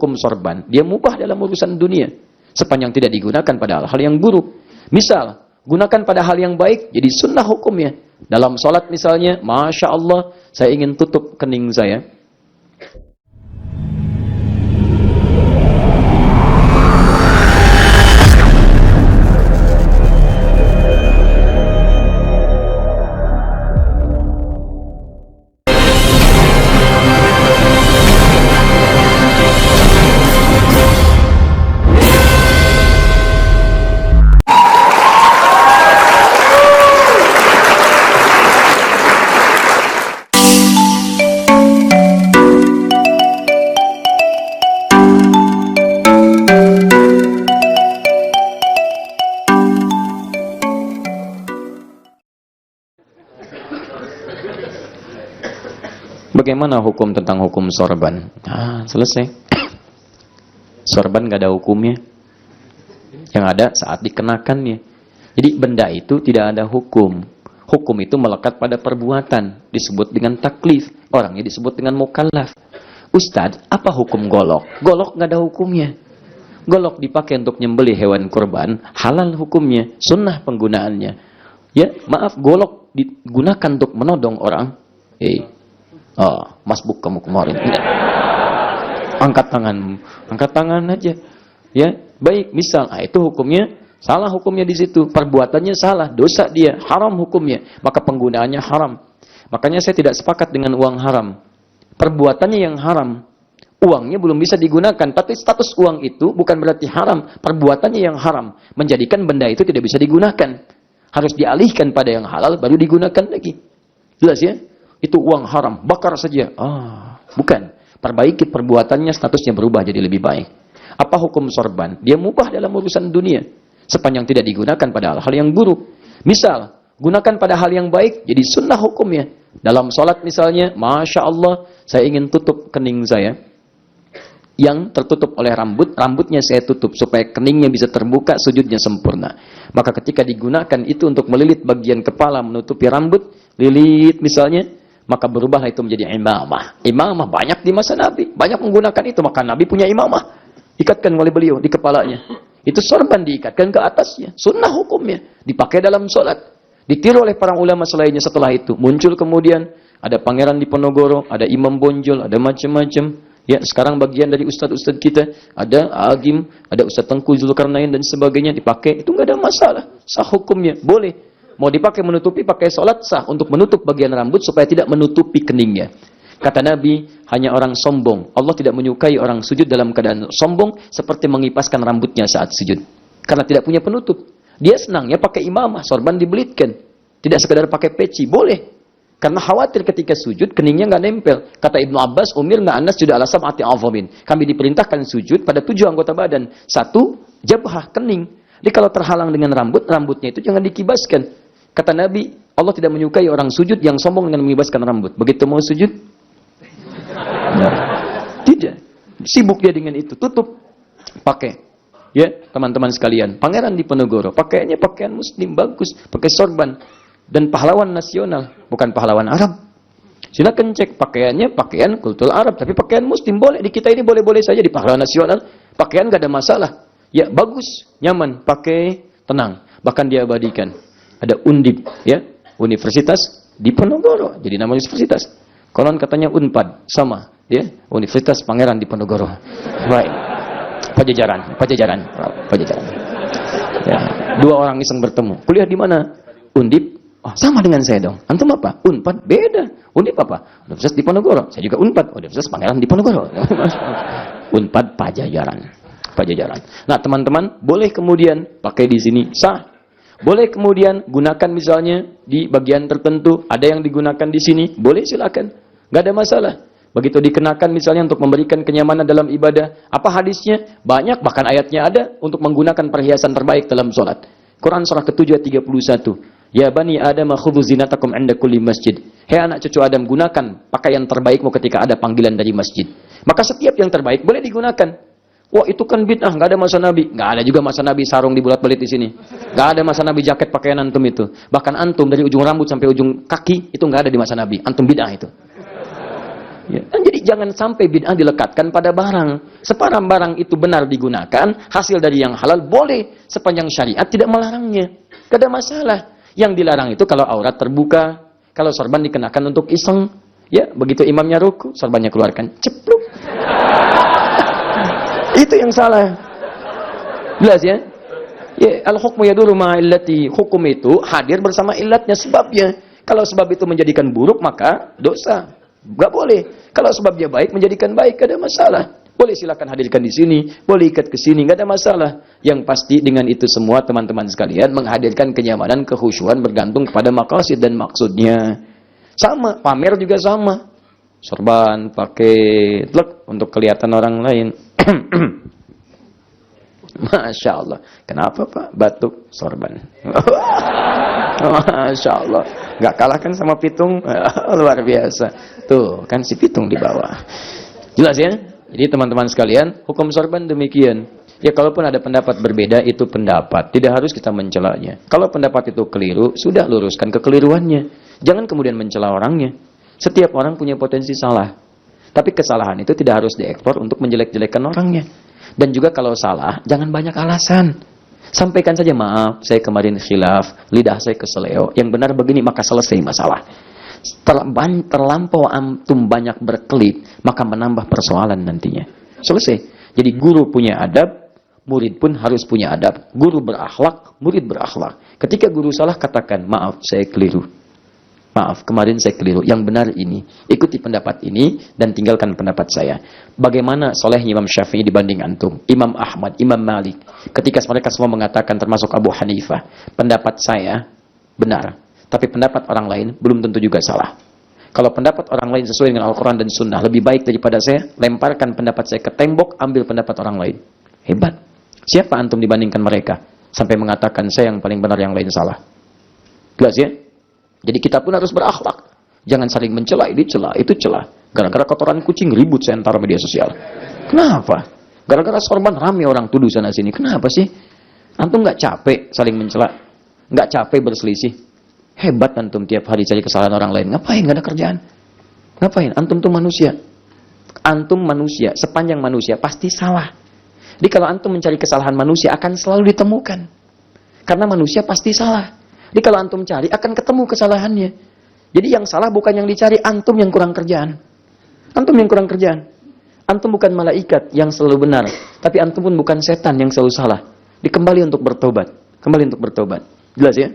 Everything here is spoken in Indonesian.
hukum sorban, dia mubah dalam urusan dunia. Sepanjang tidak digunakan pada hal yang buruk. Misal, gunakan pada hal yang baik, jadi sunnah hukumnya. Dalam sholat misalnya, Masya Allah, saya ingin tutup kening saya. Bagaimana hukum tentang hukum sorban? Selesai. Sorban gak ada hukumnya. Yang ada saat dikenakannya. Jadi benda itu tidak ada hukum. Hukum itu melekat pada perbuatan. Disebut dengan taklif. Orangnya disebut dengan mukallaf. Ustadz, apa hukum golok? Golok gak ada hukumnya. Golok dipakai untuk nyembelih hewan kurban. Halal hukumnya. Sunnah penggunaannya. Ya, maaf, golok digunakan untuk menodong orang. Masbuk kamu kemarin. Angkat tangan aja. Ya, baik, misal, itu hukumnya salah, hukumnya di situ. Perbuatannya salah, dosa dia, haram hukumnya. Maka penggunaannya haram. Makanya saya tidak sepakat dengan uang haram. Perbuatannya yang haram. Uangnya belum bisa digunakan, tapi status uang itu bukan berarti haram. Perbuatannya yang haram menjadikan benda itu tidak bisa digunakan. Harus dialihkan pada yang halal baru digunakan lagi. Jelas ya? Itu uang haram, bakar saja. Bukan. Perbaiki perbuatannya, statusnya berubah jadi lebih baik. Apa hukum sorban? Dia mubah dalam urusan dunia. Sepanjang tidak digunakan pada hal yang buruk. Misal, gunakan pada hal yang baik, jadi sunnah hukumnya. Dalam sholat misalnya, Masya Allah, saya ingin tutup kening saya. Yang tertutup oleh rambutnya saya tutup. Supaya keningnya bisa terbuka, sujudnya sempurna. Maka ketika digunakan itu untuk melilit bagian kepala, menutupi rambut, lilit misalnya, maka berubahlah itu menjadi imamah. Imamah banyak di masa Nabi. Banyak menggunakan itu. Maka Nabi punya imamah. Ikatkan oleh beliau di kepalanya. Itu sorban diikatkan ke atasnya. Sunnah hukumnya. Dipakai dalam sholat. Ditiru oleh para ulama selainnya setelah itu. Muncul kemudian. Ada Pangeran Diponegoro. Ada Imam Bonjol. Ada macam-macam. Ya, sekarang bagian dari ustadz-ustadz kita. Ada Agim. Ada Ustadz Tengku Zulkarnain dan sebagainya. Dipakai. Itu nggak ada masalah. Sah hukumnya. Boleh. Mau dipakai menutupi, pakai sholat sah untuk menutup bagian rambut supaya tidak menutupi keningnya. Kata Nabi, hanya orang sombong. Allah tidak menyukai orang sujud dalam keadaan sombong seperti mengipaskan rambutnya saat sujud. Karena tidak punya penutup. Dia senangnya pakai imamah, sorban dibelitkan. Tidak sekedar pakai peci, boleh. Karena khawatir ketika sujud, keningnya nggak nempel. Kata Ibnu Abbas, umirna an nasjuda ala sab'ati a'dhamin. Kami diperintahkan sujud pada 7 anggota badan. 1, jabhah, kening. Jadi kalau terhalang dengan rambutnya itu jangan dikibaskan. Kata Nabi, Allah tidak menyukai orang sujud yang sombong dengan mengibaskan rambut. Begitu mau sujud, tidak. Sibuk dia dengan itu. Tutup. Pakai. Ya, teman-teman sekalian. Pangeran Diponegoro. Pakaiannya pakaian muslim. Bagus. Pakai sorban. Dan pahlawan nasional. Bukan pahlawan Arab. Silakan cek. Pakaiannya pakaian kultur Arab. Tapi pakaian muslim. Boleh. Di kita ini boleh-boleh saja. Di pahlawan nasional. Pakaian gak ada masalah. Ya, bagus. Nyaman. Pakai. Tenang. Bahkan dia abadikan. Ada Undip, ya, Universitas Diponegoro. Jadi nama universitas. Konon katanya Unpad, sama, ya, Universitas Pangeran Diponegoro. Baik. Pajajaran. Ya, 2 orang iseng bertemu. Kuliah di mana? Undip. Sama dengan saya dong. Antum apa? Unpad. Beda. Undip apa? Universitas Diponegoro. Saya juga Unpad. Universitas Pangeran Diponegoro. Unpad Pajajaran. Nah, teman-teman, boleh kemudian pakai di sini sah. Boleh kemudian gunakan misalnya di bagian tertentu, ada yang digunakan di sini, boleh silakan, nggak ada masalah. Begitu dikenakan misalnya untuk memberikan kenyamanan dalam ibadah, apa hadisnya? Banyak, bahkan ayatnya ada untuk menggunakan perhiasan terbaik dalam sholat. Quran surah ke-7 ayat 31. Ya bani Adam khudhu zinatakum 'inda kulli masjid. Hei anak cucu Adam, gunakan pakaian terbaikmu ketika ada panggilan dari masjid. Maka setiap yang terbaik boleh digunakan. Wah, itu kan bid'ah, nggak ada masa Nabi. Nggak ada juga masa Nabi sarung dibulat-balik di sini. Nggak ada masa Nabi jaket pakaian antum itu. Bahkan antum dari ujung rambut sampai ujung kaki itu nggak ada di masa Nabi. Antum bid'ah itu. Ya. Jadi jangan sampai bid'ah dilekatkan pada barang. Sepanjang barang itu benar digunakan, hasil dari yang halal boleh sepanjang syariat tidak melarangnya. Tidak ada masalah. Yang dilarang itu kalau aurat terbuka, kalau sorban dikenakan untuk iseng, ya begitu imamnya ruku, sorbannya keluarkan, cepluk. Itu yang salah. Jelas ya? Ya, al-hukmu yaduru ma'illati, hukum itu hadir bersama illatnya, sebabnya. Kalau sebab itu menjadikan buruk, maka dosa. Gak boleh. Kalau sebabnya baik, menjadikan baik, gak ada masalah. Boleh silakan hadirkan di sini, boleh ikat ke sini, gak ada masalah. Yang pasti dengan itu semua teman-teman sekalian menghadirkan kenyamanan, kekhusyuan bergantung kepada maqasid dan maksudnya. Sama, pamer juga sama. Sorban pakai tlek untuk kelihatan orang lain. Masya Allah. Kenapa Pak? Batuk sorban. Masya Allah. Gak kalah kan sama pitung? Luar biasa. Tuh, kan si pitung di bawah. Jelas ya? Jadi teman-teman sekalian, hukum sorban demikian. Ya kalaupun ada pendapat berbeda, itu pendapat. Tidak harus kita mencelanya. Kalau pendapat itu keliru, sudah luruskan kekeliruannya. Jangan kemudian mencela orangnya. Setiap orang punya potensi salah. Tapi kesalahan itu tidak harus diekspor untuk menjelek-jelekan orangnya. Dan juga kalau salah, jangan banyak alasan. Sampaikan saja, maaf, saya kemarin khilaf, lidah saya keseleo. Yang benar begini, maka selesai masalah. Terlampau antum banyak berkelit, maka menambah persoalan nantinya. Selesai. Jadi guru punya adab, murid pun harus punya adab. Guru berakhlak, murid berakhlak. Ketika guru salah, katakan, maaf, saya keliru. Maaf, kemarin saya keliru. Yang benar ini. Ikuti pendapat ini dan tinggalkan pendapat saya. Bagaimana solehnya Imam Syafi'i dibanding antum? Imam Ahmad, Imam Malik. Ketika mereka semua mengatakan termasuk Abu Hanifah, pendapat saya benar. Tapi pendapat orang lain belum tentu juga salah. Kalau pendapat orang lain sesuai dengan Al-Quran dan Sunnah lebih baik daripada saya, lemparkan pendapat saya ke tembok, ambil pendapat orang lain. Hebat. Siapa antum dibandingkan mereka? Sampai mengatakan saya yang paling benar, yang lain salah. Jelas ya? Jadi kita pun harus berakhlak. Jangan saling mencela, ini cela, itu cela. Gara-gara kotoran kucing ribut seantara media sosial. Kenapa? Gara-gara sorban rame orang tuduh sana sini. Kenapa sih? Antum nggak capek saling mencela? Nggak capek berselisih? Hebat antum tiap hari cari kesalahan orang lain. Ngapain? Nggak ada kerjaan. Ngapain? Antum tuh manusia. Antum manusia, sepanjang manusia pasti salah. Jadi kalau antum mencari kesalahan manusia akan selalu ditemukan. Karena manusia pasti salah. Jadi kalau antum cari, akan ketemu kesalahannya. Jadi yang salah bukan yang dicari, antum yang kurang kerjaan. Antum yang kurang kerjaan. Antum bukan malaikat yang selalu benar. Tapi antum pun bukan setan yang selalu salah. Dikembali untuk bertobat. Kembali untuk bertobat. Jelas ya?